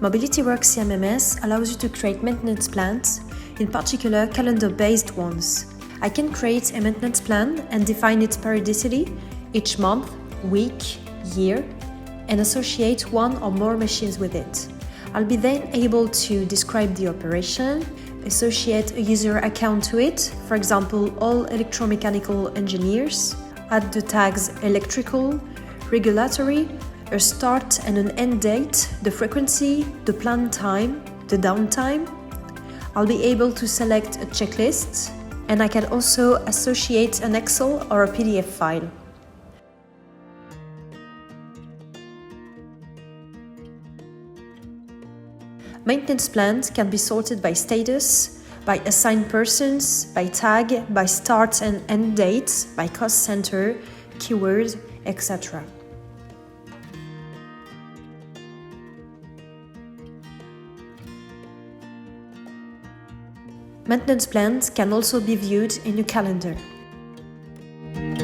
MobilityWorks CMMS allows you to create maintenance plans, in particular calendar-based ones. I can create a maintenance plan and define its periodicity each month, week, year, and associate one or more machines with it. I'll be then able to describe the operation, associate a user account to it, for example, all electromechanical engineers, add the tags electrical, regulatory, a start and an end date, the frequency, the planned time, the downtime. I'll be able to select a checklist, and I can also associate an Excel or a PDF file. Maintenance plans can be sorted by status, by assigned persons, by tag, by start and end date, by cost center, keyword, etc. Maintenance plans can also be viewed in your calendar.